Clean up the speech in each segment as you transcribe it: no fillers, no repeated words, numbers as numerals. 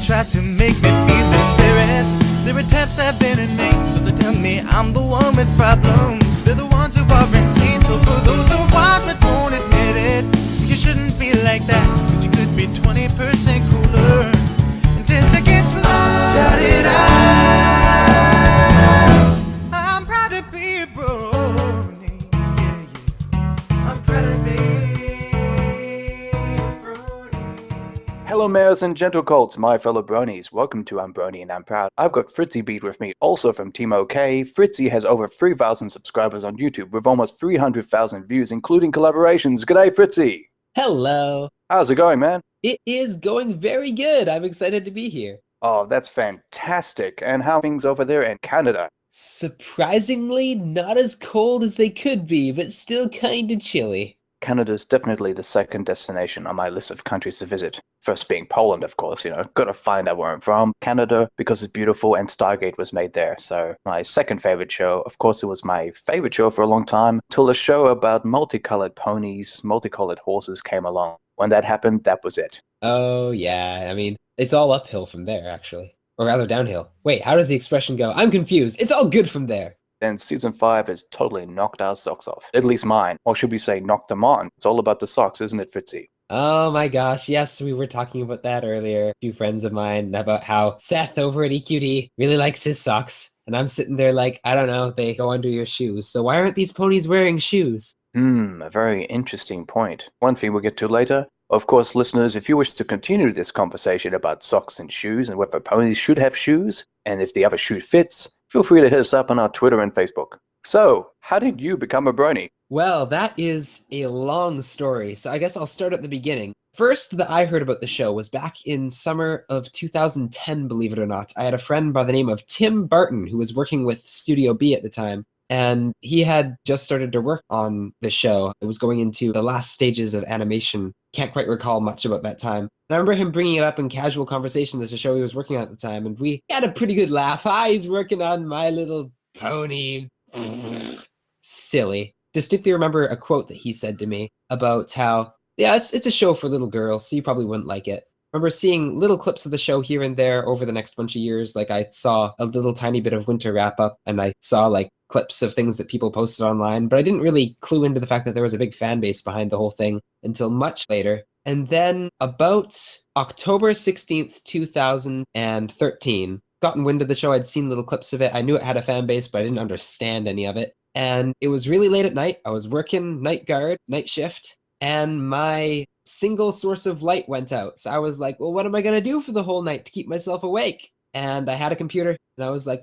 try to make me feel embarrassed. There are types I've been in name, but they tell me I'm the one with problems. They're the ones who are insane, so for those who are but won't admit it, you shouldn't be like that, cause you could be 20% cooler and 10 seconds slower. Shout it out. I'm proud to be a Brony. Yeah, yeah. I'm proud to be a Brony. Hello mares and gentle colts, my fellow bronies. Welcome to I'm Brony and I'm Proud. I've got FritzyBeat with me, also from Team OK. Fritzy has over 3,000 subscribers on YouTube with almost 300,000 views, including collaborations. G'day, Fritzy! Hello. How's it going, man? It is going very good. I'm excited to be here. Oh, that's fantastic. And how are things over there in Canada? Surprisingly, not as cold as they could be, but still kind of chilly. Canada's definitely the second destination on my list of countries to visit. First being Poland, of course, gotta find out where I'm from. Canada, because it's beautiful and Stargate was made there. So my second favorite show, of course it was my favorite show for a long time, till a show about multicolored ponies, multicolored horses came along. When that happened, that was it. Oh, yeah. I mean, it's all uphill from there, actually. Or rather, downhill. Wait, how does the expression go? I'm confused. It's all good from there. And season 5 has totally knocked our socks off. At least mine. Or should we say knocked them on? It's all about the socks, isn't it, Fritzy? Oh my gosh, yes, we were talking about that earlier. A few friends of mine about how Seth over at EQD really likes his socks. And I'm sitting there like, I don't know, they go under your shoes. So why aren't these ponies wearing shoes? A very interesting point. One thing we'll get to later. Of course, listeners, if you wish to continue this conversation about socks and shoes and whether ponies should have shoes, and if the other shoe fits, feel free to hit us up on our Twitter and Facebook. So, how did you become a brony? Well, that is a long story, so I guess I'll start at the beginning. First that I heard about the show was back in summer of 2010, believe it or not. I had a friend by the name of Tim Barton who was working with Studio B at the time, and he had just started to work on the show. It was going into the last stages of animation. Can't quite recall much about that time. And I remember him bringing it up in casual conversation as a show he was working on at the time, and we had a pretty good laugh. He's working on My Little Pony. Silly. Distinctly remember a quote that he said to me about how, yeah, it's a show for little girls, so you probably wouldn't like it. I remember seeing little clips of the show here and there over the next bunch of years. Like I saw a little tiny bit of winter wrap up, and I saw like clips of things that people posted online, but I didn't really clue into the fact that there was a big fan base behind the whole thing until much later. And then about October 16th, 2013, gotten wind of the show. I'd seen little clips of it. I knew it had a fan base, but I didn't understand any of it. And it was really late at night. I was working night guard, night shift, and my single source of light went out. So I was like, well, what am I going to do for the whole night to keep myself awake? And I had a computer, and I was like,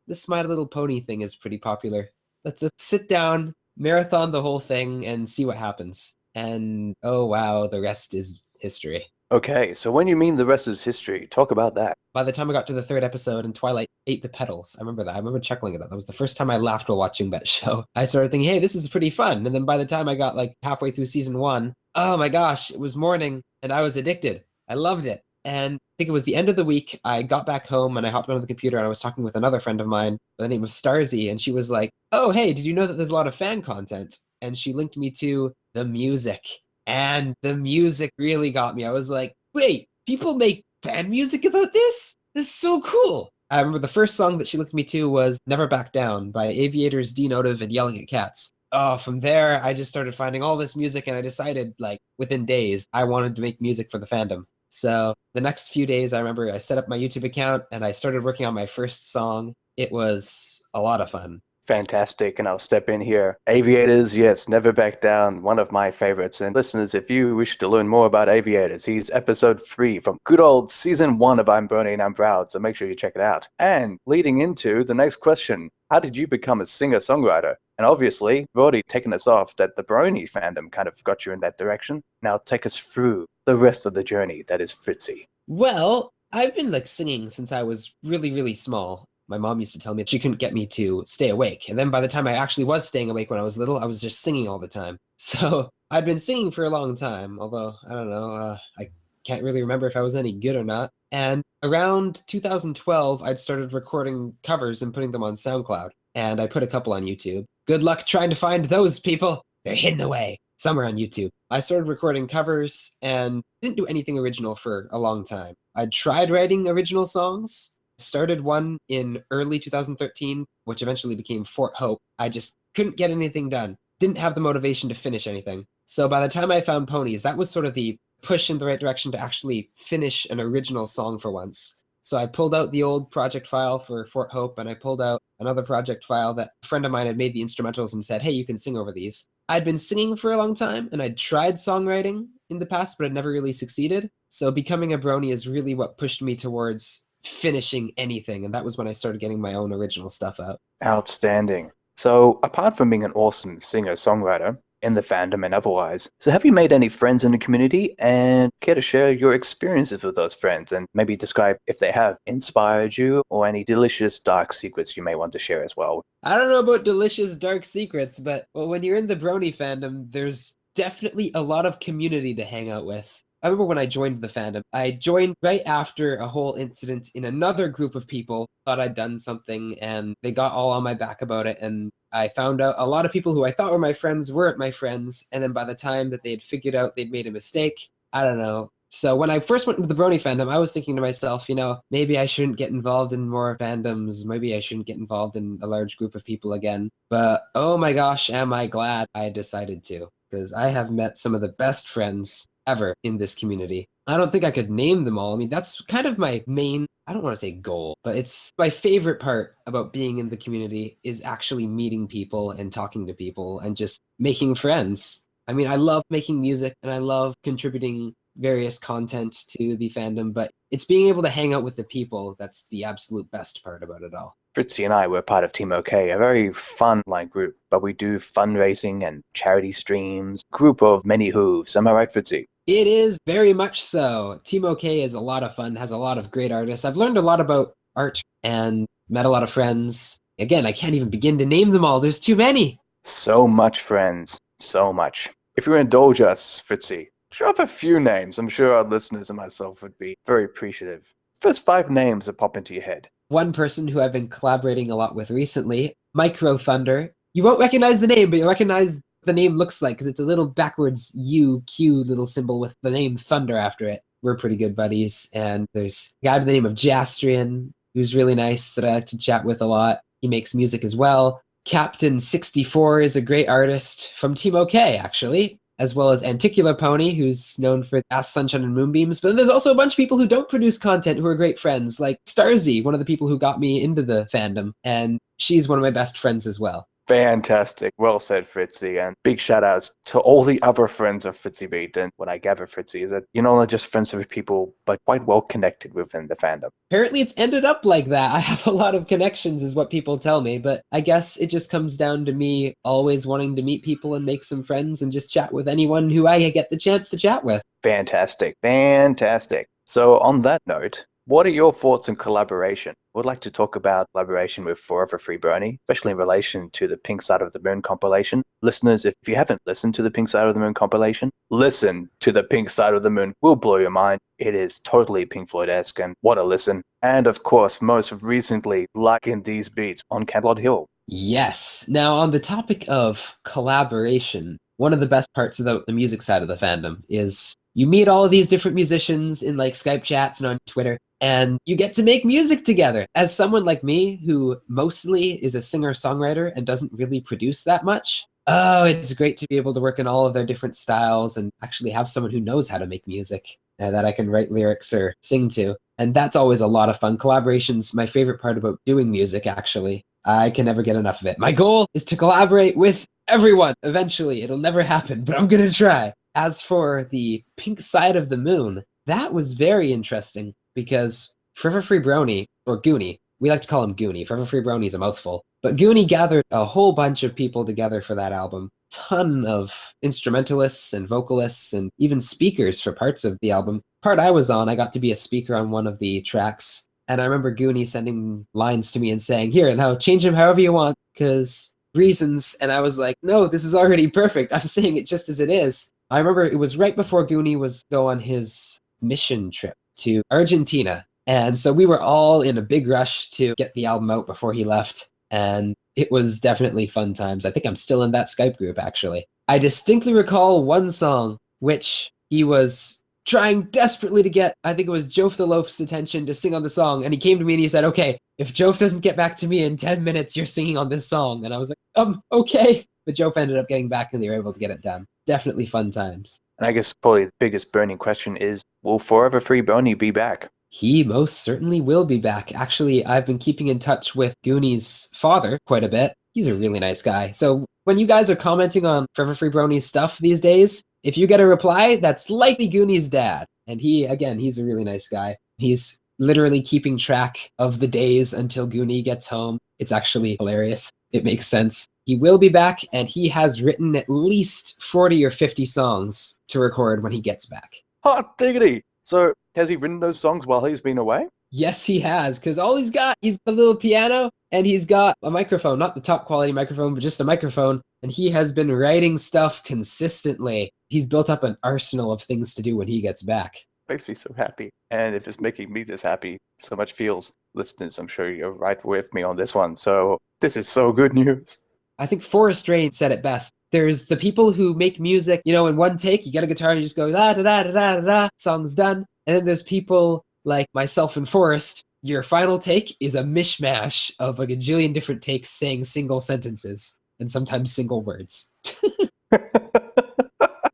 this My Little Pony thing is pretty popular. Let's sit down, marathon the whole thing, and see what happens. And oh wow, the rest is history. Okay, so when you mean the rest is history, talk about that. By the time I got to the third episode and Twilight ate the petals, I remember that. I remember chuckling at that. That was the first time I laughed while watching that show. I started thinking, hey, this is pretty fun. And then by the time I got like halfway through season 1, oh my gosh, it was morning and I was addicted. I loved it. And I think it was the end of the week. I got back home and I hopped onto the computer and I was talking with another friend of mine by the name of Starzy. And she was like, oh, hey, did you know that there's a lot of fan content? And she linked me to the music. And the music really got me. I was like, wait, people make fan music about this? This is so cool. I remember the first song that she linked me to was Never Back Down by Aviators, Denotive, and Yelling at Cats. Oh, from there, I just started finding all this music and I decided, like, within days, I wanted to make music for the fandom. So the next few days, I remember I set up my YouTube account and I started working on my first song. It was a lot of fun. Fantastic, and I'll step in here. Aviators, yes, Never Back Down, one of my favorites. And listeners, if you wish to learn more about Aviators, he's episode 3 from good old season 1 of I'm Brony and I'm Proud, so make sure you check it out. And leading into the next question, how did you become a singer-songwriter? And obviously, you've already taken us off that the Brony fandom kind of got you in that direction. Now take us through the rest of the journey that is Fritzy. Well, I've been like singing since I was really, really small. My mom used to tell me she couldn't get me to stay awake. And then by the time I actually was staying awake when I was little, I was just singing all the time. So I'd been singing for a long time, although I don't know, I can't really remember if I was any good or not. And around 2012, I'd started recording covers and putting them on SoundCloud. And I put a couple on YouTube. Good luck trying to find those people. They're hidden away. somewhere on YouTube. I started recording covers and didn't do anything original for a long time. I tried writing original songs, started one in early 2013, which eventually became Fort Hope. I just couldn't get anything done. Didn't have the motivation to finish anything. So by the time I found Ponies, that was sort of the push in the right direction to actually finish an original song for once. So I pulled out the old project file for Fort Hope, and I pulled out another project file that a friend of mine had made the instrumentals and said, hey, you can sing over these. I'd been singing for a long time, and I'd tried songwriting in the past, but I'd never really succeeded. So becoming a Brony is really what pushed me towards finishing anything, and that was when I started getting my own original stuff out. Outstanding. So, apart from being an awesome singer-songwriter in the fandom and otherwise, so have you made any friends in the community, and care to share your experiences with those friends and maybe describe if they have inspired you or any delicious dark secrets you may want to share as well? I don't know about delicious dark secrets, but when you're in the Brony fandom, there's definitely a lot of community to hang out with. I remember when I joined the fandom, I joined right after a whole incident in another group of people thought I'd done something, and they got all on my back about it, and I found out a lot of people who I thought were my friends weren't my friends, and then by the time that they had figured out they'd made a mistake, I don't know. So when I first went into the Brony fandom, I was thinking to myself, maybe I shouldn't get involved in more fandoms, maybe I shouldn't get involved in a large group of people again. But oh my gosh, am I glad I decided to, because I have met some of the best friends ever in this community. I don't think I could name them all. I mean, that's kind of my main, I don't want to say goal, but it's my favorite part about being in the community is actually meeting people and talking to people and just making friends. I mean, I love making music and I love contributing various content to the fandom, but it's being able to hang out with the people that's the absolute best part about it all. Fritzy and I were part of Team OK, a very fun group, but we do fundraising and charity streams, group of many hooves. Am I right, Fritzy? It is very much so. Team OK is a lot of fun, has a lot of great artists. I've learned a lot about art and met a lot of friends. Again, I can't even begin to name them all. There's too many. So much, friends. So much. If you indulge us, Fritzy, drop a few names. I'm sure our listeners and myself would be very appreciative. First 5 names that pop into your head. One person who I've been collaborating a lot with recently, Micro Thunder. You won't recognize the name, but you'll recognize what the name looks like because it's a little backwards UQ little symbol with the name Thunder after it. We're pretty good buddies. And there's a guy by the name of Jastrian, who's really nice that I like to chat with a lot. He makes music as well. Captain 64 is a great artist from Team OK, actually, as well as Anticular Pony, who's known for Ass Sunshine and Moonbeams. But then there's also a bunch of people who don't produce content who are great friends, like Starzy, one of the people who got me into the fandom, and she's one of my best friends as well. Fantastic. Well said, Fritzy. And big shout outs to all the other friends of FritzyBeat. And what I gather, Fritzy, is that you're not just friends with people, but quite well connected within the fandom. Apparently it's ended up like that. I have a lot of connections is what people tell me, but I guess it just comes down to me always wanting to meet people and make some friends and just chat with anyone who I get the chance to chat with. Fantastic. Fantastic. So on that note, what are your thoughts on collaboration? I would like to talk about collaboration with Forever Free Brony, especially in relation to the Pink Side of the Moon compilation. Listeners, if you haven't listened to the Pink Side of the Moon compilation, listen to the Pink Side of the Moon. Will blow your mind. It is totally Pink Floyd-esque, and what a listen. And of course, most recently, Liking These Beats on Cantlot Hill. Yes. Now, on the topic of collaboration, one of the best parts about the music side of the fandom is you meet all of these different musicians in like Skype chats and on Twitter, and you get to make music together. As someone like me who mostly is a singer-songwriter and doesn't really produce that much, it's great to be able to work in all of their different styles and actually have someone who knows how to make music that I can write lyrics or sing to. And that's always a lot of fun. Collaboration's my favorite part about doing music, actually. I can never get enough of it. My goal is to collaborate with everyone. Eventually, it'll never happen, but I'm going to try. As for the Pink Side of the Moon, that was very interesting because Forever Free Brony, or Goonie, we like to call him Goonie. Forever Free Brony is a mouthful. But Goonie gathered a whole bunch of people together for that album. Ton of instrumentalists and vocalists and even speakers for parts of the album. Part I was on, I got to be a speaker on one of the tracks. And I remember Goonie sending lines to me and saying, here, now change them however you want, because reasons. And I was like, no, this is already perfect. I'm saying it just as it is. I remember it was right before Goonie was go on his mission trip to Argentina. And so we were all in a big rush to get the album out before he left. And it was definitely fun times. I think I'm still in that Skype group, actually. I distinctly recall one song which he was trying desperately to get, I think it was Joph the Loaf's attention to sing on the song, and he came to me and he said, okay, if Joph doesn't get back to me in 10 minutes, you're singing on this song. And I was like, okay. But Joph ended up getting back and they were able to get it done. Definitely fun times. And I guess probably the biggest burning question is, will Forever Free Brony be back? He most certainly will be back. Actually, I've been keeping in touch with Goonie's father quite a bit. He's a really nice guy. So when you guys are commenting on Forever Free Brony's stuff these days, if you get a reply, that's likely Goonie's dad. And he's a really nice guy. He's literally keeping track of the days until Goonie gets home. It's actually hilarious. It makes sense. He will be back, and he has written at least 40 or 50 songs to record when he gets back. Hot diggity! So, has he written those songs while he's been away? Yes, he has, because all he's got is a little piano, and he's got a microphone, not the top quality microphone, but just a microphone, and he has been writing stuff consistently. He's built up an arsenal of things to do when he gets back. Makes me so happy. And if it's making me this happy, so much feels. Listeners, I'm sure you're right with me on this one, so this is so good news. I think Forrest Rain said it best. There's the people who make music, in one take, you get a guitar and you just go da da da da da da, song's done. And then there's people like myself and Forrest. Your final take is a mishmash of a gajillion different takes saying single sentences and sometimes single words.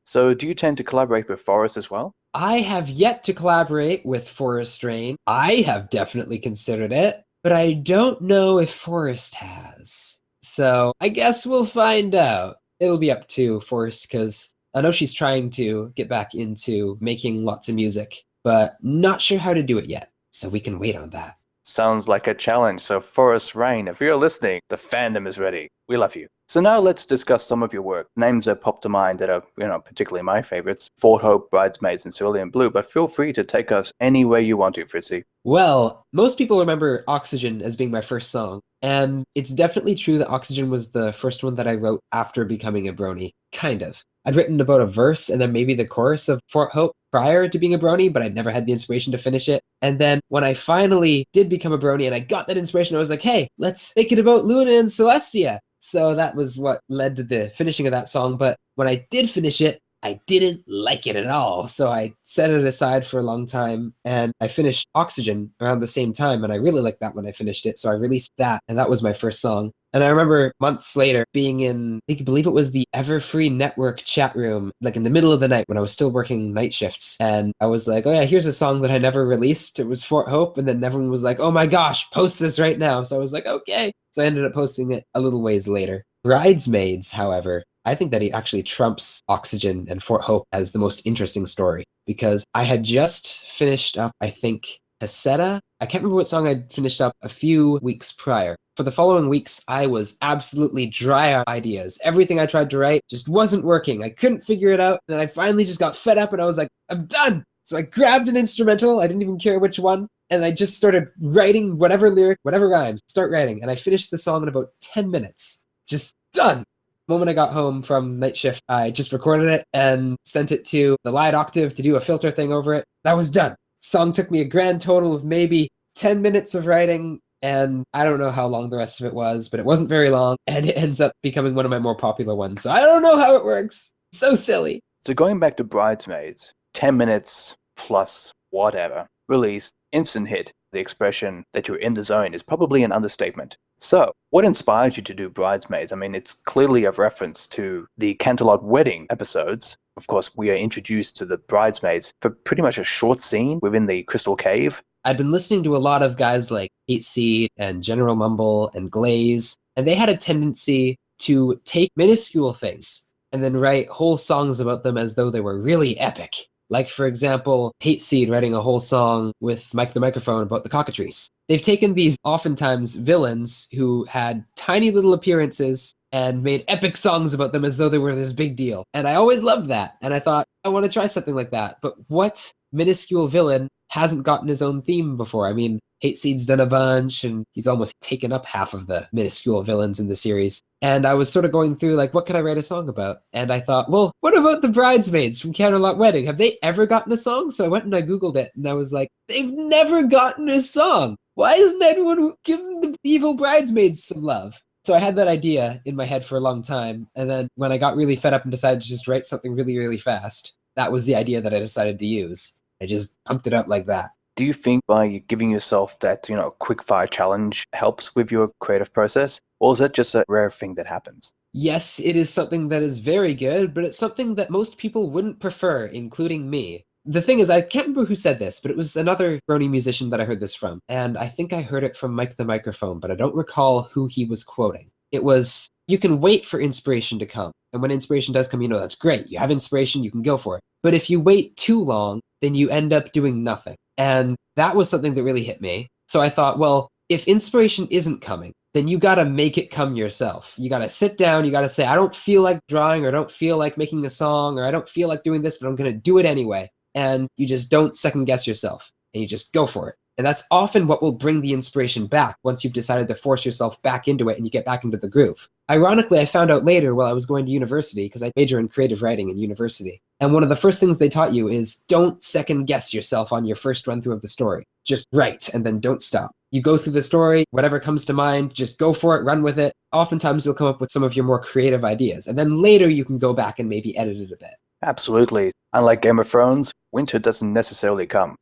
So do you tend to collaborate with Forrest as well? I have yet to collaborate with Forrest Rain. I have definitely considered it, but I don't know if Forrest has. So I guess we'll find out. It'll be up to Forrest because I know she's trying to get back into making lots of music, but not sure how to do it yet. So we can wait on that. Sounds like a challenge. So Forrest Rain, if you're listening, the fandom is ready. We love you. So now let's discuss some of your work. Names that pop to mind that are, particularly my favorites. Fort Hope, Bridesmaids, and Cerulean Blue, but feel free to take us anywhere you want to, Fritzy. Well, most people remember Oxygen as being my first song, and it's definitely true that Oxygen was the first one that I wrote after becoming a Brony. Kind of. I'd written about a verse and then maybe the chorus of Fort Hope prior to being a Brony, but I'd never had the inspiration to finish it. And then when I finally did become a Brony and I got that inspiration, I was like, hey, let's make it about Luna and Celestia. So that was what led to the finishing of that song. But when I did finish it, I didn't like it at all. So I set it aside for a long time and I finished Oxygen around the same time. And I really liked that when I finished it. So I released that and that was my first song. And I remember months later being in, I believe it was the Everfree Network chat room, like in the middle of the night when I was still working night shifts. And I was like, oh yeah, here's a song that I never released. It was Fort Hope. And then everyone was like, oh my gosh, post this right now. So I was like, okay. So I ended up posting it a little ways later. Bridesmaids, however, I think that he actually trumps Oxygen and Fort Hope as the most interesting story because I had just finished up, I think, Casetta. I can't remember what song I'd finished up a few weeks prior. For the following weeks, I was absolutely dry on ideas. Everything I tried to write just wasn't working. I couldn't figure it out. And then I finally just got fed up and I was like, I'm done. So I grabbed an instrumental. I didn't even care which one. And I just started writing whatever lyric, whatever rhymes, start writing. And I finished the song in about 10 minutes. Just done. The moment I got home from night shift, I just recorded it and sent it to the Light Octave to do a filter thing over it. And I was done. Song took me a grand total of maybe 10 minutes of writing, and I don't know how long the rest of it was, but it wasn't very long, and it ends up becoming one of my more popular ones. So I don't know how it works. So silly. So going back to Bridesmaids, 10 minutes plus whatever, released, instant hit. The expression that you're in the zone is probably an understatement. So, what inspired you to do Bridesmaids? I mean, it's clearly a reference to the Canterlot Wedding episodes. Of course, we are introduced to the Bridesmaids for pretty much a short scene within the Crystal Cave. I'd been listening to a lot of guys like 8seed and General Mumble and Glaze, and they had a tendency to take minuscule things and then write whole songs about them as though they were really epic. Like, for example, 8seed writing a whole song with Mike the Microphone about the cockatrice. They've taken these oftentimes villains who had tiny little appearances and made epic songs about them as though they were this big deal. And I always loved that. And I thought, I want to try something like that. But what minuscule villain hasn't gotten his own theme before? I mean, 8seed's done a bunch, and he's almost taken up half of the minuscule villains in the series. And I was sort of going through, like, what could I write a song about? And I thought, well, what about the Bridesmaids from Canterlot Wedding? Have they ever gotten a song? So I went and I Googled it, and I was like, they've never gotten a song. Why isn't anyone giving the evil Bridesmaids some love? So I had that idea in my head for a long time, and then when I got really fed up and decided to just write something really, really fast, that was the idea that I decided to use. I just pumped it out like that. Do you think by giving yourself that, quickfire challenge helps with your creative process? Or is that just a rare thing that happens? Yes, it is something that is very good, but it's something that most people wouldn't prefer, including me. The thing is, I can't remember who said this, but it was another Brony musician that I heard this from. And I think I heard it from Mike the Microphone, but I don't recall who he was quoting. It was, you can wait for inspiration to come. And when inspiration does come, that's great. You have inspiration, you can go for it. But if you wait too long, then you end up doing nothing. And that was something that really hit me. So I thought, well, if inspiration isn't coming, then you gotta make it come yourself. You gotta sit down, you gotta say, I don't feel like drawing, or I don't feel like making a song, or I don't feel like doing this, but I'm gonna do it anyway. And you just don't second guess yourself, and you just go for it. And that's often what will bring the inspiration back once you've decided to force yourself back into it and you get back into the groove. Ironically, I found out later while I was going to university, because I major in creative writing in university. And one of the first things they taught you is don't second guess yourself on your first run through of the story. Just write and then don't stop. You go through the story, whatever comes to mind, just go for it, run with it. Oftentimes you'll come up with some of your more creative ideas. And then later you can go back and maybe edit it a bit. Absolutely. Unlike Game of Thrones, winter doesn't necessarily come.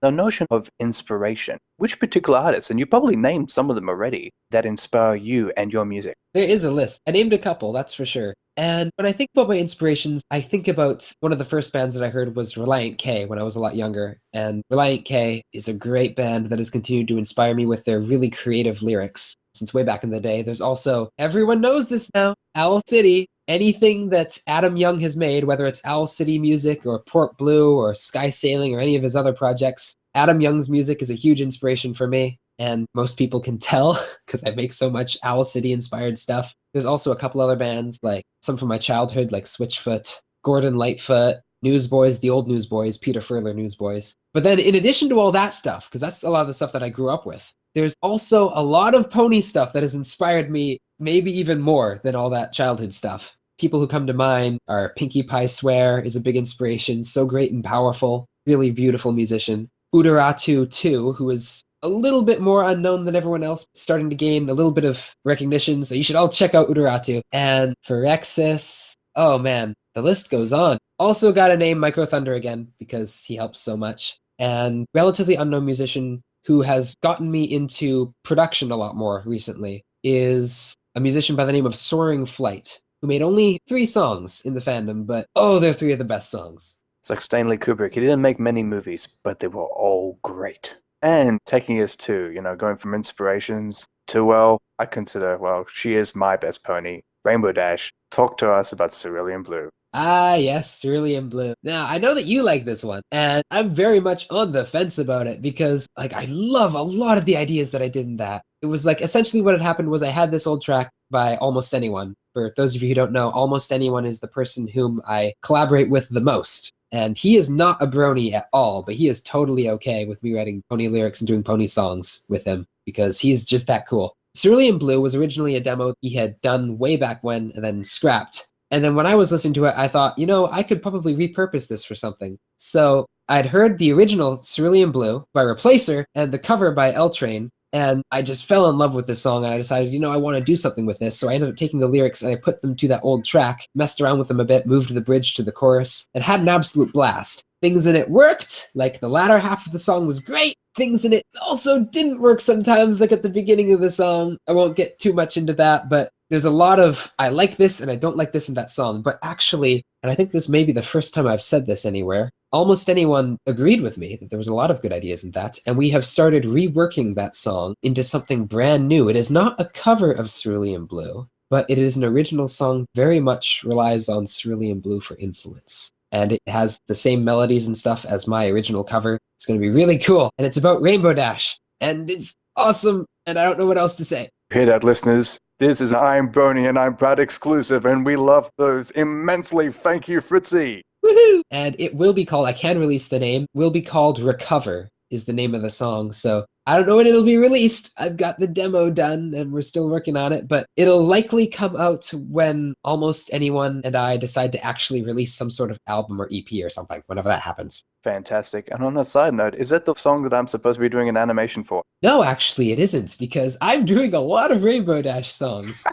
The notion of inspiration, which particular artists, and you probably named some of them already, that inspire you and your music? There is a list. I named a couple, that's for sure. And when I think about my inspirations, I think about one of the first bands that I heard was Relient K when I was a lot younger. And Relient K is a great band that has continued to inspire me with their really creative lyrics since way back in the day. There's also, everyone knows this now, Owl City. Anything that Adam Young has made, whether it's Owl City music or Port Blue or Sky Sailing or any of his other projects, Adam Young's music is a huge inspiration for me. And most people can tell because I make so much Owl City inspired stuff. There's also a couple other bands, like some from my childhood, like Switchfoot, Gordon Lightfoot, Newsboys, the old Newsboys, Peter Furler Newsboys. But then in addition to all that stuff, because that's a lot of the stuff that I grew up with, there's also a lot of pony stuff that has inspired me, maybe even more than all that childhood stuff. People who come to mind are Pinkie Pie Swear is a big inspiration, so great and powerful, really beautiful musician. Uduratu too, who is a little bit more unknown than everyone else, starting to gain a little bit of recognition, so you should all check out Uduratu. And Phyrexis, oh man, the list goes on. Also gotta name Micro Thunder again, because he helps so much. And relatively unknown musician who has gotten me into production a lot more recently is a musician by the name of Soaring Flight, who made only 3 songs in the fandom, but oh, they're 3 of the best songs. It's like Stanley Kubrick. He didn't make many movies, but they were all great. And taking us to, going from inspirations to, I consider, she is my best pony, Rainbow Dash. Talk to us about Cerulean Blue. Ah, yes, Cerulean Blue. Now, I know that you like this one, and I'm very much on the fence about it because, I love a lot of the ideas that I did in that. It was essentially what had happened was I had this old track by Almost Anyone. For those of you who don't know, Almost Anyone is the person whom I collaborate with the most. And he is not a brony at all, but he is totally okay with me writing pony lyrics and doing pony songs with him because he's just that cool. Cerulean Blue was originally a demo he had done way back when and then scrapped. And then when I was listening to it, I thought, I could probably repurpose this for something. So I'd heard the original Cerulean Blue by Replacer and the cover by L Train, and I just fell in love with this song, and I decided, I want to do something with this. So I ended up taking the lyrics and I put them to that old track, messed around with them a bit, moved the bridge to the chorus, and had an absolute blast. Things in it worked, the latter half of the song was great. Things in it also didn't work sometimes, at the beginning of the song. I won't get too much into that, but there's a lot of, I like this and I don't like this in that song. But actually, and I think this may be the first time I've said this anywhere, Almost Anyone agreed with me that there was a lot of good ideas in that, and we have started reworking that song into something brand new. It is not a cover of Cerulean Blue, but it is an original song, very much relies on Cerulean Blue for influence. And it has the same melodies and stuff as my original cover. It's going to be really cool, and it's about Rainbow Dash, and it's awesome, and I don't know what else to say. Hear that, listeners? This is I'm Brony and I'm Proud exclusive, and we love those immensely. Thank you, Fritzy. Woohoo! And it will be called, I can release the name, will be called Recover is the name of the song. So I don't know when it'll be released. I've got the demo done and we're still working on it, but it'll likely come out when Almost Anyone and I decide to actually release some sort of album or EP or something, whenever that happens. Fantastic. And on a side note, is that the song that I'm supposed to be doing an animation for? No, actually it isn't, because I'm doing a lot of Rainbow Dash songs.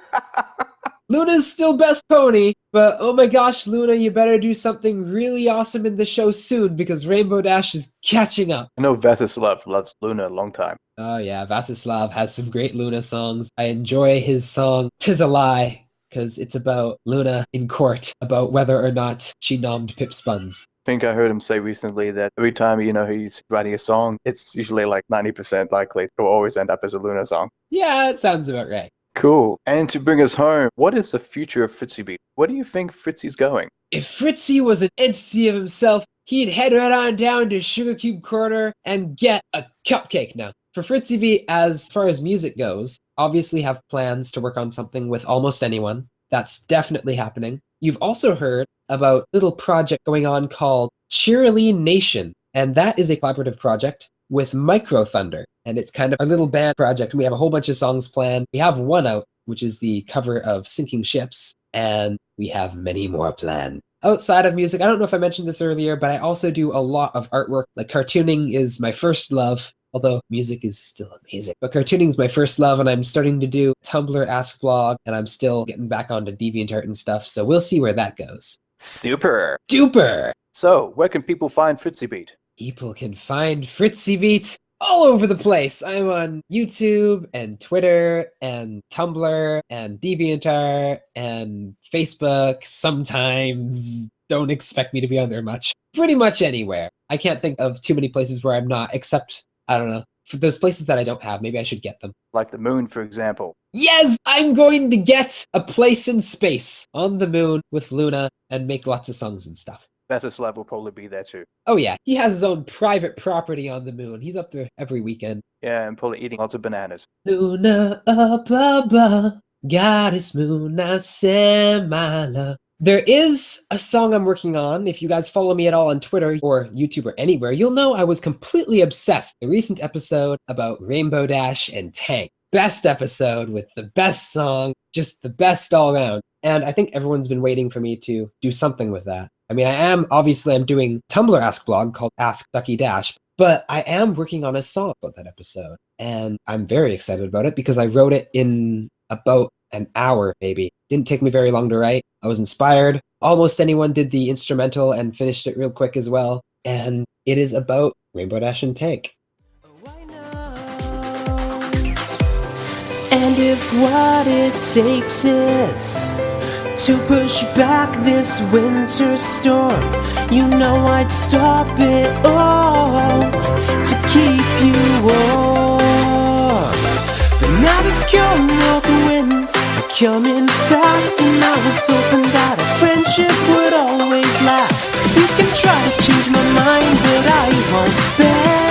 Luna's still best pony, but oh my gosh, Luna, you better do something really awesome in the show soon, because Rainbow Dash is catching up. I know Vasislav loves Luna a long time. Oh yeah, Vasislav has some great Luna songs. I enjoy his song, "'Tis a Lie," because it's about Luna in court, about whether or not she nommed Pip Spuns. I think I heard him say recently that every time, he's writing a song, it's usually like 90% likely to always end up as a Luna song. Yeah, it sounds about right. Cool. And to bring us home, what is the future of FritzyBeat? Where do you think Fritzy's going? If Fritzy was an entity of himself, he'd head right on down to Sugar Cube Corner and get a cupcake now. For FritzyBeat, as far as music goes, obviously have plans to work on something with Almost Anyone. That's definitely happening. You've also heard about a little project going on called Cerulean Nation, and that is a collaborative project with Micro Thunder. And it's kind of a little band project. We have a whole bunch of songs planned. We have one out, which is the cover of Sinking Ships, and we have many more planned. Outside of music, I don't know if I mentioned this earlier, but I also do a lot of artwork. Like cartooning is my first love, although music is still amazing. But cartooning is my first love, and I'm starting to do Tumblr Ask Blog, and I'm still getting back onto DeviantArt and stuff, so we'll see where that goes. Super. Duper! So, where can people find FritzyBeat? People can find FritzyBeat all over the place. I'm on YouTube and Twitter and Tumblr and DeviantArt and Facebook. Sometimes don't expect me to be on there much. Pretty much anywhere. I can't think of too many places where I'm not, except, I don't know, for those places that I don't have. Maybe I should get them. Like the moon, for example. Yes, I'm going to get a place in space on the moon with Luna and make lots of songs and stuff. Vasislav will probably be there too. Oh yeah, he has his own private property on the moon. He's up there every weekend. Yeah, and probably eating lots of bananas. Luna up above, goddess moon, I send my love. There is a song I'm working on. If you guys follow me at all on Twitter or YouTube or anywhere, you'll know I was completely obsessed. The recent episode about Rainbow Dash and Tank. Best episode with the best song, just the best all around. And I think everyone's been waiting for me to do something with that. I mean, I'm doing Tumblr Ask Blog called Ask Ducky Dash, but I am working on a song about that episode. And I'm very excited about it because I wrote it in about an hour, maybe. Didn't take me very long to write. I was inspired. Almost Anyone did the instrumental and finished it real quick as well. And it is about Rainbow Dash and Tank. And if what it takes is to push back this winter storm, you know I'd stop it all to keep you warm. But now these cold north winds are coming fast, and I was hoping that a friendship would always last. You can try to change my mind, but I won't bend.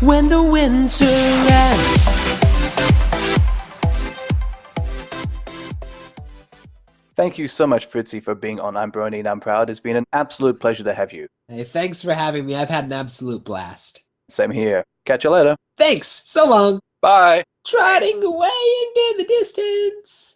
When the winter ends. Thank you so much, Fritzy, for being on I'm Brony and I'm Proud. It's been an absolute pleasure to have you. Hey, thanks for having me. I've had an absolute blast. Same here. Catch you later. Thanks. So long. Bye. Trotting away into the distance.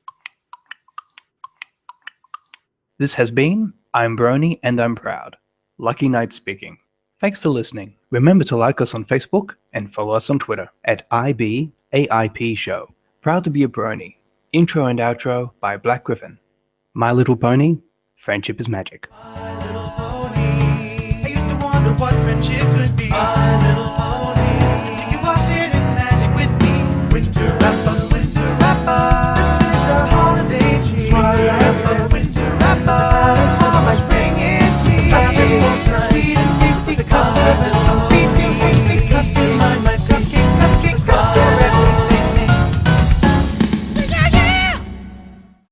This has been I'm Brony and I'm Proud. Lucky Knight speaking. Thanks for listening. Remember to like us on Facebook and follow us on Twitter at IBAIPshow. Proud to be a Brony. Intro and outro by Black Griffin. My Little Pony, friendship is magic. My little pony. I used to wonder what friendship could be.